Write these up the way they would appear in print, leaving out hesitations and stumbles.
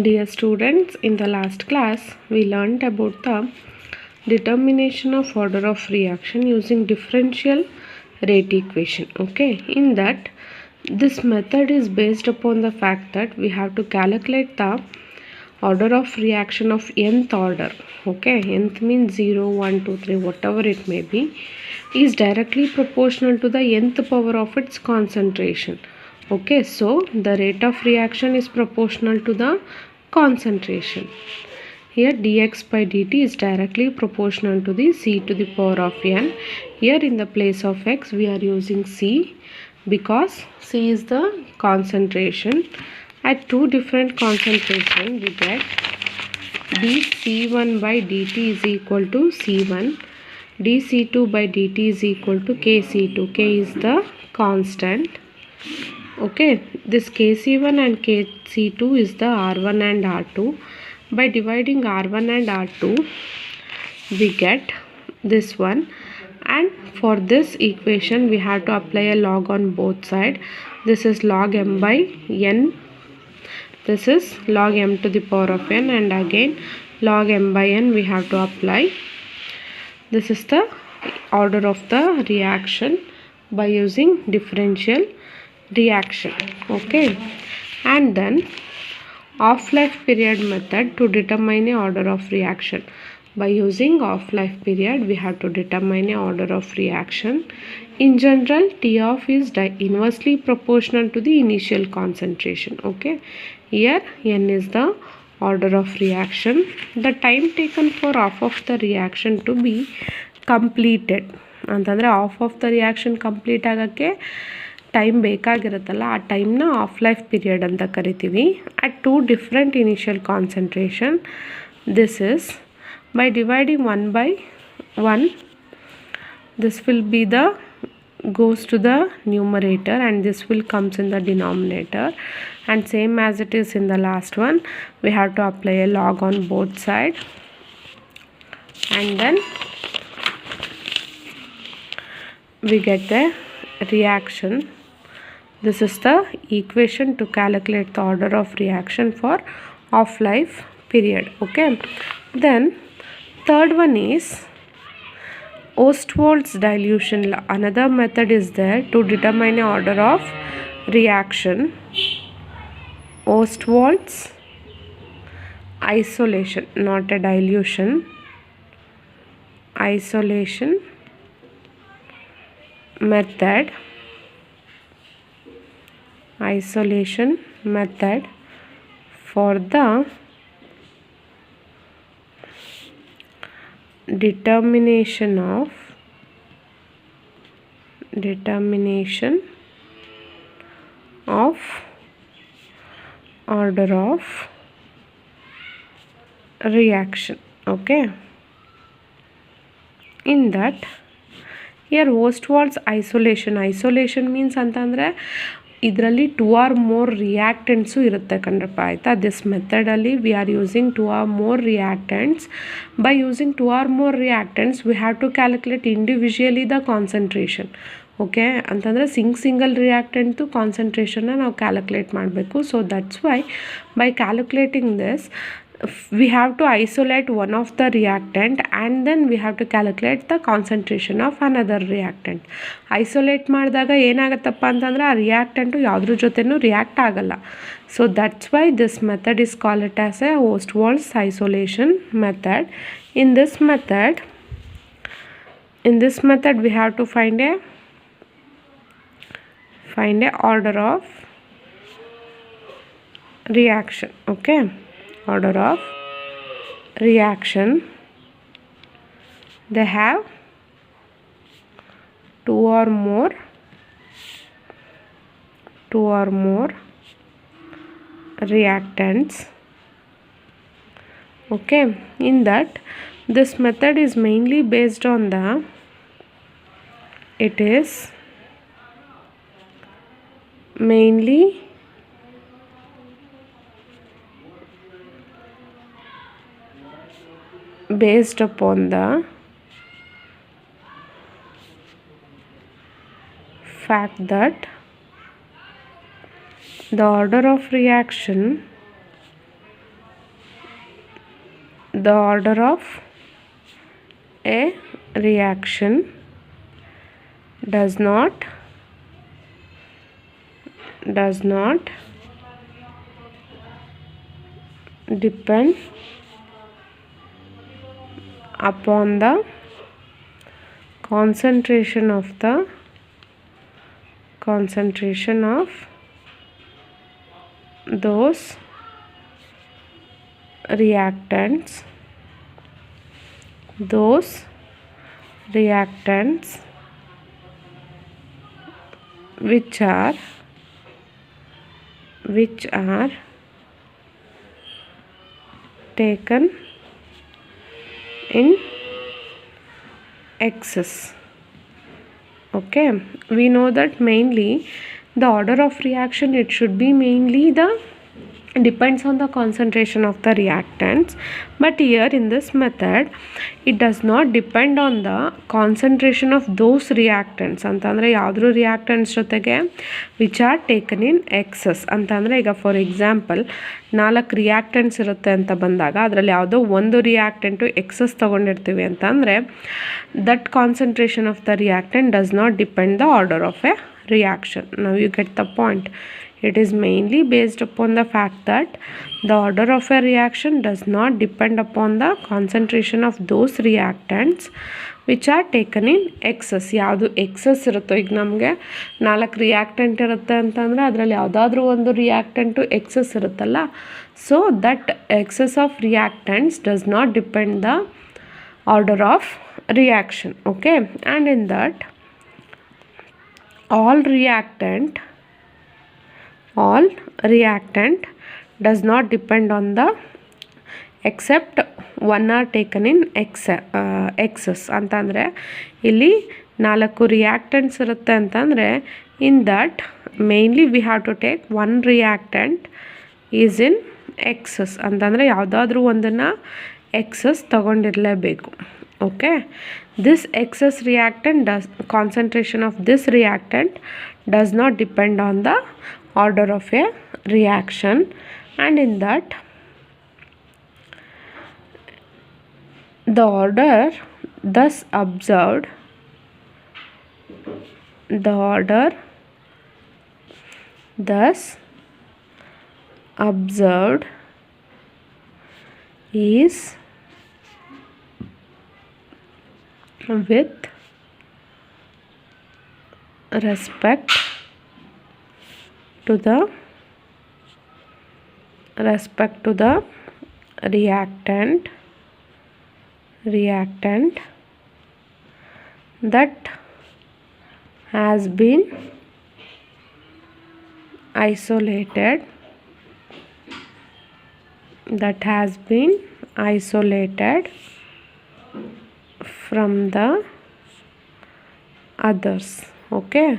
Dear students, in the last class we learned about the determination of order of reaction using differential rate equation. Okay, in that this method is based upon the fact that we have to calculate the order of reaction of nth order. Okay, nth means 0, 1, 2, 3, whatever it may be, is directly proportional to the nth power of its concentration. Okay, so the rate of reaction is proportional to the concentration. Here dx by dt is directly proportional to the c to the power of n. Here in the place of x we are using c because c is the concentration. At two different concentrations we get dc1 by dt is equal to c1, dc2 by dt is equal to kc2. K is the constant. Okay, this kc1 and kc2 is the r1 and r2. By dividing r1 and r2 we get this one, and for this equation we have to apply a log on both sides. This is log m by n, this is log m to the power of n, and again log m by n we have to apply. This is the order of the reaction by using differential reaction. Okay, and then off-life period method to determine a order of reaction. By using off-life period we have to determine a order of reaction. In general, T off is inversely proportional to the initial concentration. Okay, here n is the order of reaction. The time taken for half of the reaction to be completed ಅಂತಂದರೆ half of the reaction complete ಆಗೋಕ್ಕೆ time ಬೇಕಾಗಿರುತ್ತಲ್ಲ, ಆ ಟೈಮ್ನ of life period ಅಂತ ಕರಿತೀವಿ. At two different initial concentration. This is by dividing 1 by 1, this will be the goes to the numerator and this will comes in the denominator, and same as it is in the last one we have to apply a log on both sides, and then we get the reaction. This is the equation to calculate the order of reaction for off-life period. Okay, then third one is Ostwald's dilution law. Another method is there to determine the order of reaction. Ostwald's isolation, not a dilution, isolation method. Isolation method for the determination of order of reaction. Okay, in that here Ostwald's isolation means ಅಂತಂದರೆ ಇದರಲ್ಲಿ 2 or more ರಿಯಾಕ್ಟೆಂಟ್ಸು ಇರುತ್ತೆ ಕಣ್ರಪ್ಪ, ಆಯಿತಾ. This ಮೆಥಡಲ್ಲಿ we are using 2 or more reactants. By using 2 or more reactants we have to calculate individually the concentration. Okay, ಅಂತಂದರೆ single ರಿಯಾಕ್ಟೆಂಟ್ದು ಕಾನ್ಸಂಟ್ರೇಷನ್ನ ನಾವು ಕ್ಯಾಲ್ಕುಲೇಟ್ ಮಾಡಬೇಕು. So that's why by calculating this we have to isolate one of the reactant and then we have to calculate the concentration of another reactant. Isolate ಮಾಡಿದಾಗ ಏನಾಗುತ್ತಪ್ಪ ಅಂತಂದರೆ ಆ reactant ಯಾವುದ್ರ ಜೊತೆನೂ ರಿಯಾಕ್ಟ್ ಆಗಲ್ಲ. So that's why this method is called it as A Ostwald's isolation method. In this method we have to find a order of reaction. Okay, order of reaction. They have 2 or more reactants. Okay, in that this method is mainly based on based upon the fact that the order of reaction the order of a reaction does not depend upon the concentration of those reactants which are taken in excess. Okay, we know that mainly the order of reaction, it should be mainly depends on the concentration of the reactants, but here in this method it does not depend on the concentration of those reactants ಅಂತಂದರೆ ಯಾವುದ್ರ reactants ಜೊತೆಗೆ which are taken in excess ಅಂತಂದರೆ ಈಗ for example 4 reactants ಇರುತ್ತೆ ಅಂತ ಬಂದಾಗ ಅದರಲ್ಲಿ ಯಾವುದೋ ಒಂದು ರಿಯಾಕ್ಟೆಂಟು ಎಕ್ಸಸ್ ತೊಗೊಂಡಿರ್ತೀವಿ ಅಂತಂದರೆ that concentration of the reactant does not depend the order of A reaction. Now you get the point. It is mainly based upon the fact that the order of a reaction does not depend upon the concentration of those reactants which are taken in excess. ಯಾವುದು excess ಇರುತ್ತೋ, ಈಗ ನಮಗೆ 4 reactant ಇರುತ್ತೆ ಅಂತಂದರೆ ಅದರಲ್ಲಿ ಯಾವುದಾದ್ರೂ ಒಂದು reactant excess ಇರುತ್ತಲ್ಲ, so that excess of reactants does not depend the order of reaction. Okay, and in that all reactant does not depend on the except one are taken in excess ಅಂತಂದರೆ ಇಲ್ಲಿ 4 reactants ಇರುತ್ತೆ ಅಂತಂದರೆ in that mainly we have to take one reactant is in excess ಅಂತಂದರೆ ಯಾವುದಾದ್ರೂ ಒಂದನ್ನು excess ತಗೊಂಡಿರಲೇಬೇಕು. Okay, this excess reactant concentration of this reactant does not depend on the order of a reaction, and in that the order thus observed is with respect to the reactant that has been isolated from the others. Okay,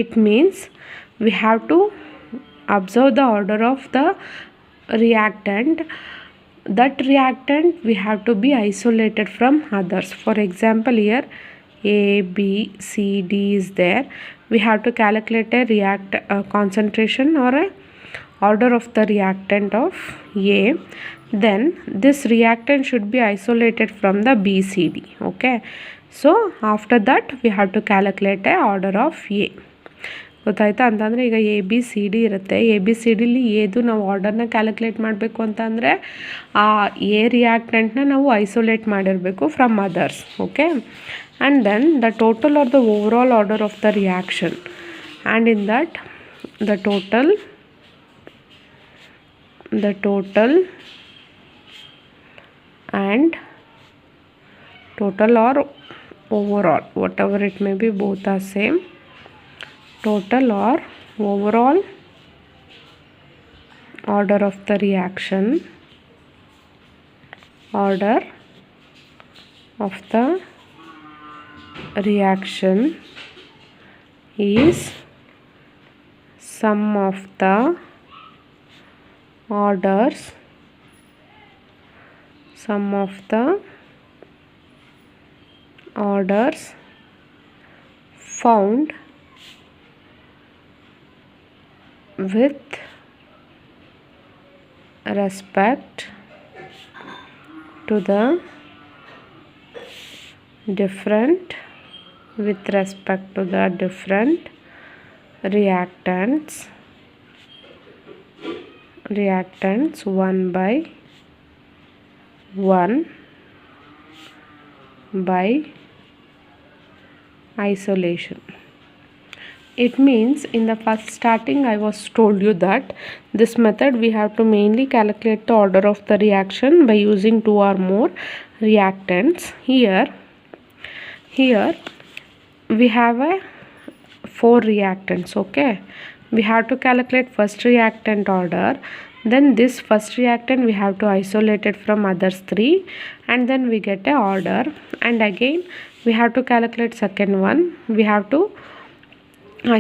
it means we have to observe the order of the reactant. That reactant we have to be isolated from others. For example, here A, B, C, D is there. We have to calculate a concentration or a order of the reactant of A. Then this reactant should be isolated from the B, C, D. Okay, so after that we have to calculate a order of A. ಗೊತ್ತಾಯ್ತಾ? ಅಂತಂದರೆ ಈಗ A B C D ಇರುತ್ತೆ. A B C ಡಿಲಿ ಏದು ನಾವು ಆರ್ಡರ್ನ calculate ಮಾಡಬೇಕು ಅಂತಂದರೆ ಆ A ರಿಯಾಕ್ಟೆಂಟ್ನ ನಾವು ಐಸೋಲೇಟ್ ಮಾಡಿರಬೇಕು from others. Okay, and then the total or the overall order of the reaction, and in that the total and total or overall, whatever it may be, both are same. Total or overall order of the reaction is sum of the orders found with respect to the different with respect to the different reactants 1 by 1 by isolation. It means in the first starting I was told you that this method we have to mainly calculate the order of the reaction by using 2 or more reactants. Here we have a 4 reactants. Okay, we have to calculate first reactant order, then this first reactant we have to isolate it from others 3, and then we get a order, and again we have to calculate second one, we have to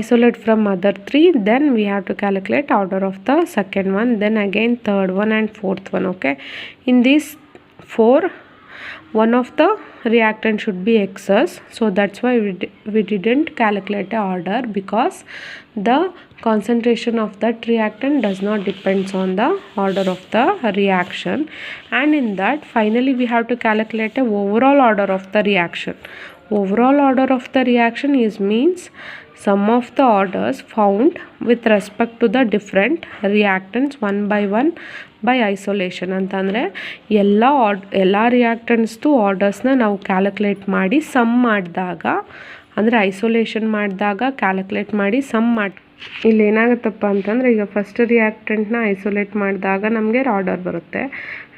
isolate from other 3, then we have to calculate order of the second one, then again third one and fourth one. Okay, in these 4, one of the reactant should be excess, so that's why we didn't calculate a order, because the concentration of that reactant does not depends on the order of the reaction. And in that finally we have to calculate a overall order of the reaction. Overall order of the reaction is means sum of the orders found with respect to the different reactants 1 by 1 by isolation. ಅಂತಂದರೆ ಎಲ್ಲ ರಿಯಾಕ್ಟೆಂಟ್ಸ್ದು ಆರ್ಡರ್ಸ್ನ ನಾವು calculate ಮಾಡಿ some ಮಾಡಿದಾಗ, ಅಂದರೆ isolation ಮಾಡಿದಾಗ calculate ಮಾಡಿ some ಮಾಡಿ, ಇಲ್ಲಿ ಏನಾಗುತ್ತಪ್ಪ ಅಂತಂದರೆ ಈಗ ಫಸ್ಟ್ ರಿಯಾಕ್ಟೆಂಟ್ನ ಐಸೋಲೇಟ್ ಮಾಡಿದಾಗ ನಮಗೆ ಆರ್ಡರ್ ಬರುತ್ತೆ,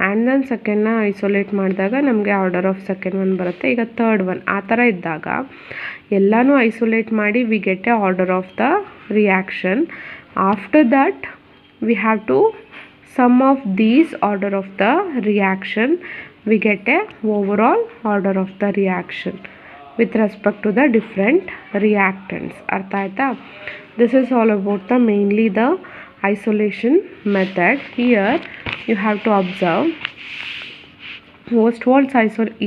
ಆ್ಯಂಡ್ ದೆನ್ ಸೆಕೆಂಡ್ನ ಐಸೋಲೇಟ್ ಮಾಡಿದಾಗ ನಮಗೆ ಆರ್ಡರ್ ಆಫ್ ಸೆಕೆಂಡ್ ಒನ್ ಬರುತ್ತೆ. ಈಗ ಥರ್ಡ್ ಒನ್ ಆ ಥರ ಇದ್ದಾಗ ಎಲ್ಲನೂ ಐಸೋಲೇಟ್ ಮಾಡಿ we get a order of the reaction. After that we have to sum of these order of the reaction, we get a overall order of the reaction with respect to the different reactants. artha aita? This is all about the mainly the isolation method. Here you have to observe Ostwald's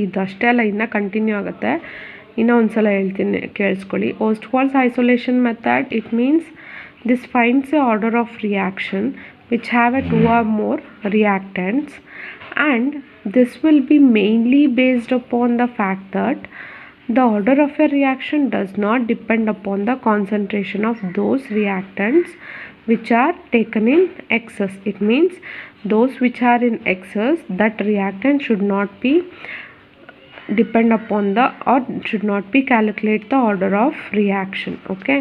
ಇದಷ್ಟೇ ಅಲ್ಲ, ಇನ್ನು continue ಆಗುತ್ತೆ, ಇನ್ನೂ ಒಂದು ಸಲ ಹೇಳ್ತೀನಿ ಕೇಳಿಸ್ಕೊಳ್ಳಿ. Ostwald's isolation method, it means this finds the order of reaction which have a 2 or more reactants, and this will be mainly based upon the fact that the order of a reaction does not depend upon the concentration of those reactants which are taken in excess. It means those which are in excess, that reactant should not be depend upon the, or should not be calculate the order of reaction. Okay,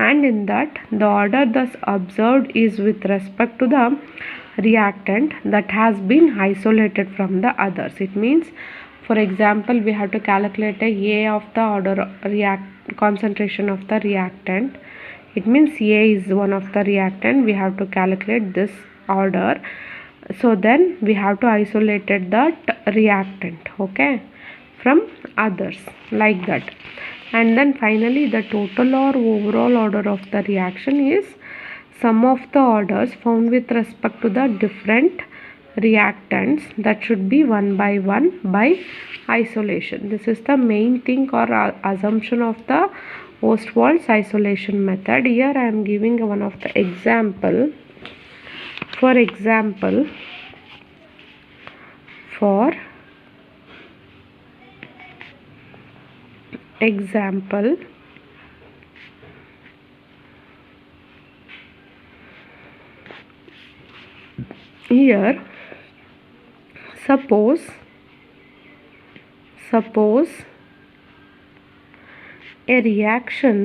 and in that the order thus observed is with respect to the reactant that has been isolated from the others. It means, for example, we have to calculate a of the order concentration of the reactant. It means A is one of the reactant, we have to calculate this order, so then we have to isolate that reactant, okay, from others, like that. And then finally the total or overall order of the reaction is sum of the orders found with respect to the different reactants, that should be 1 by 1 by isolation. This is the main thing or assumption of the Ostwald's isolation method. Here I am giving one of the example. For example, here suppose a reaction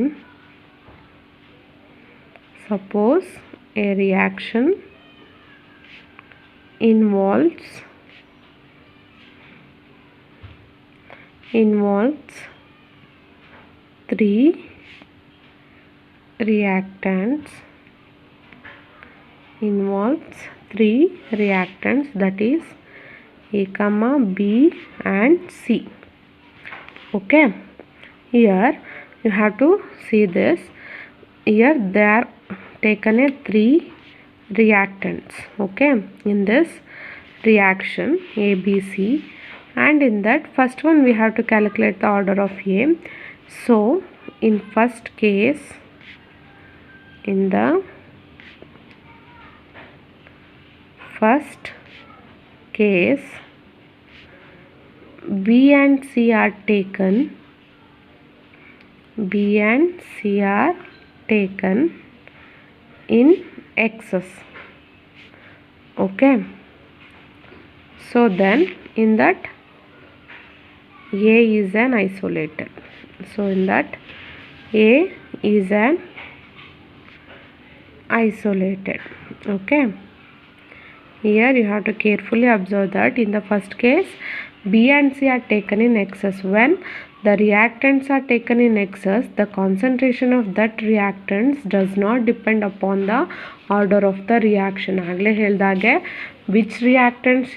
involves 3 reactants, that is A, B and C. Okay, here you have to see this. Here they are taken a 3 reactants, okay, in this reaction A, B, C, and in that first one we have to calculate the order of A. So in first case, in the first case B and C are taken in excess. Okay, so then in that A is an isolated. So in that A is an isolated. Okay, here you have to carefully observe that in the first case B and C are taken in excess. When the reactants are taken in excess, the concentration of that reactants does not depend upon the order of the reaction. Agle heldage which reactants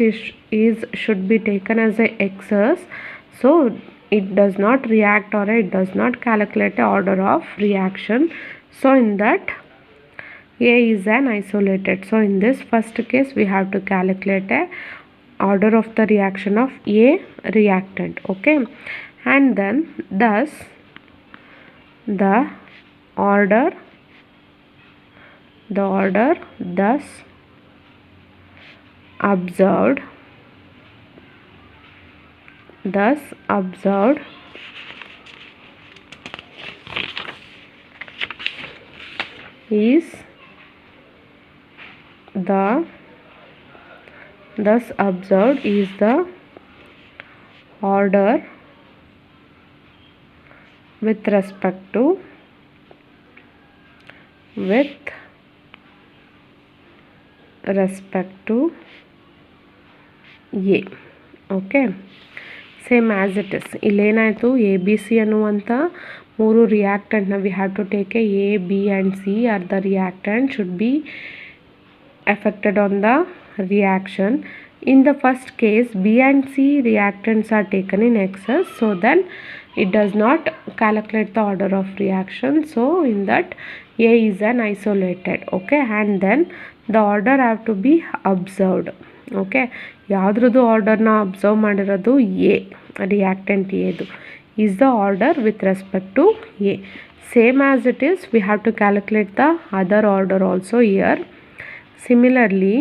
should be taken as a excess, so it does not react or it does not calculate the order of reaction. So in that A is an isolated. So in this first case we have to calculate a order of the reaction of A reactant. Okay, and then thus the order thus observed is the order with respect to A. Okay, same as it is. ಇಲ್ಲೇನಾಯಿತು A B C ಅನ್ನುವಂಥ ಮೂರು ರಿಯಾಕ್ಟೆಂಟ್ನ we have to take A B and C are the reactant should be affected on the reaction. In the first case B and C reactants are taken in excess, so then it does not calculate the order of reaction. So in that A is an isolated. Okay, and then the order have to be observed. Okay, ಯಾವುದ್ರದ್ದು ಆರ್ಡರ್ನ observe ಮಾಡಿರೋದು A reactant ಎದು is the order with respect to A. Same as it is, we have to calculate the other order also here. Similarly,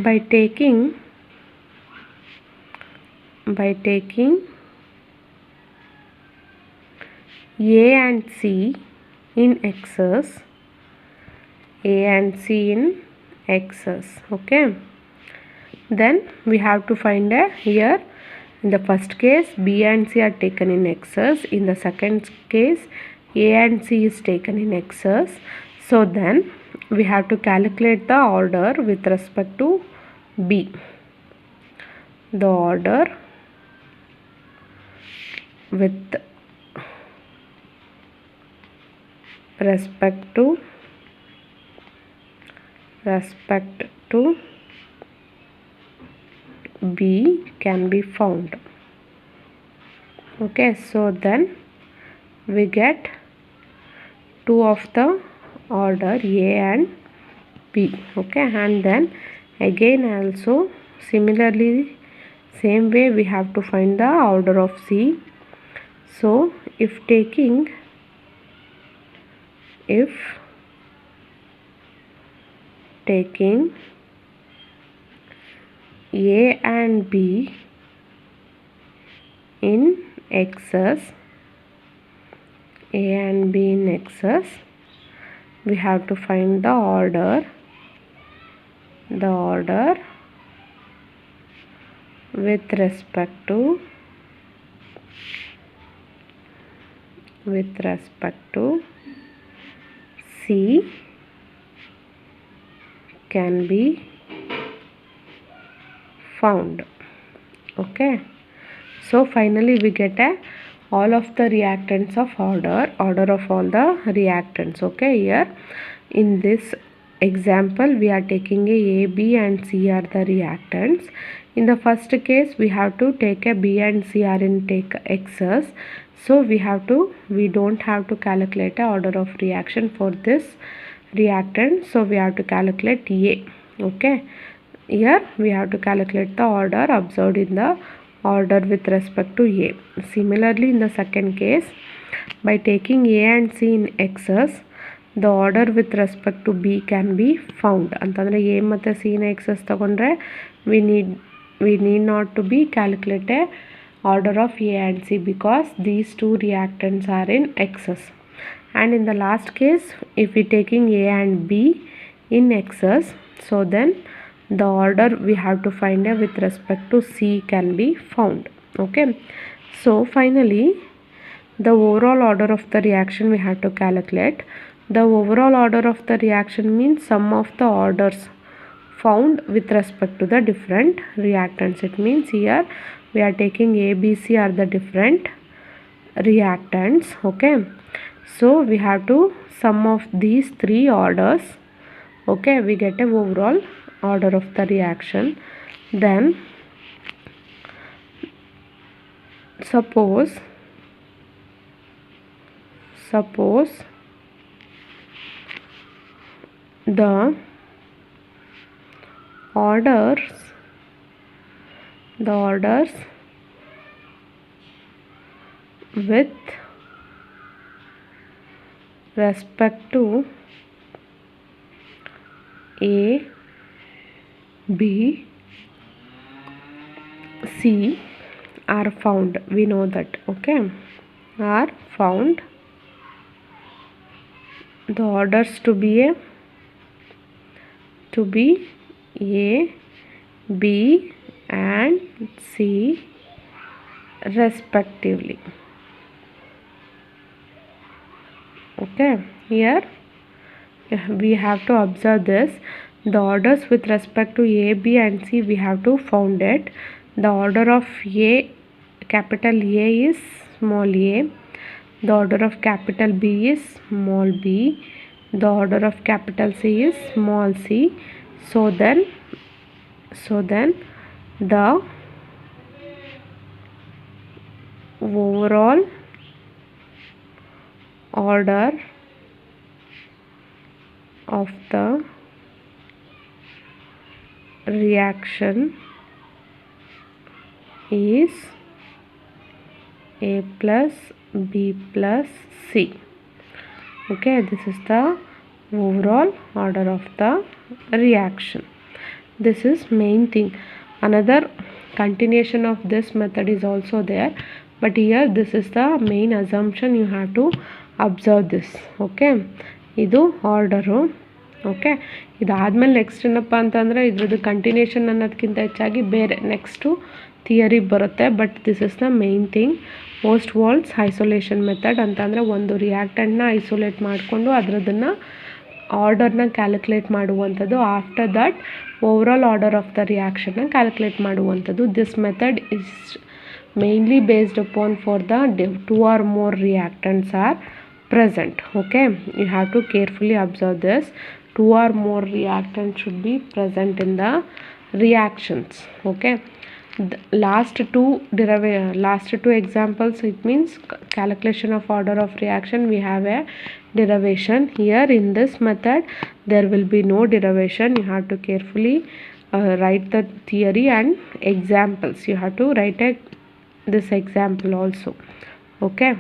by taking A and C in excess, okay, then we have to find here in the first case B and C are taken in excess, in the second case A and C is taken in excess. So then we have to calculate the order with respect to B. The order with respect to B can be found. Okay, so then we get two of the order A and B. Okay, and then again also similarly same way we have to find the order of C. So if taking A and B in excess, we have to find the order with respect to C can be found. Okay, so finally we get all of the reactants of order of all the reactants. Okay, here in this example we are taking A, B and C are the reactants. In the first case we have to take B and C are in excess, so we don't have to calculate order of reaction for this reactant, so we have to calculate A. Okay, here we have to calculate the order observed in the order with respect to A. Similarly in the second case, by taking A and C in excess, the order with respect to B can be found. ಅಂತಂದರೆ A ಮತ್ತು C ನ excess ತಗೊಂಡ್ರೆ we need not to be calculate a order of A and C because these two reactants are in excess. And in the last case, if we taking A and B in excess, so then the order we have to find with respect to C can be found. Okay, so finally the overall order of the reaction we have to calculate. The overall order of the reaction means sum of the orders found with respect to the different reactants. It means here we are taking A, B, C are the different reactants. Okay, so we have to sum of these three orders. Okay, we get a overall order of the reaction. Then suppose the orders with respect to A, B, C are found. We know that. Okay, are found. The orders to be A, B and C respectively. Okay, here we have to observe this. The orders with respect to A, B and C we have to found it. The order of A, capital A is small a. The order of capital B is small b. The order of capital C is small c. So then the overall order of the reaction is A plus B plus C. Okay, this is the overall order of the reaction. This is main thing. Another continuation of this method is also there, but here this is the main assumption. You have to observe this. Okay, ಇದು order. Okay, ಇದಾದಮೇಲೆ next ಏನಪ್ಪ ಅಂತಂದರೆ ಇದ್ರದ್ದು continuation ಅನ್ನೋದಕ್ಕಿಂತ ಹೆಚ್ಚಾಗಿ ಬೇರೆ next theory ಬರುತ್ತೆ. But this is the main thing. Ostwald's isolation method ಅಂತಂದರೆ ಒಂದು ರಿಯಾಕ್ಟೆಂಟ್ನ ಐಸೋಲೇಟ್ ಮಾಡಿಕೊಂಡು ಅದರದನ್ನು ಆರ್ಡರ್ನ ಕ್ಯಾಲ್ಕುಲೇಟ್ ಮಾಡುವಂಥದ್ದು. After that overall order of the ರಿಯಾಕ್ಷನ್ನ ಕ್ಯಾಲ್ಕುಲೇಟ್ ಮಾಡುವಂಥದ್ದು. This method is mainly based upon for the 2 or more reactants are present. Okay, you have to carefully observe this. 2 or more reactants should be present in the reactions. Okay, the last two examples, it means calculation of order of reaction, we have a derivation. Here in this method there will be no derivation. You have to carefully write the theory and examples. You have to write this example also. Okay.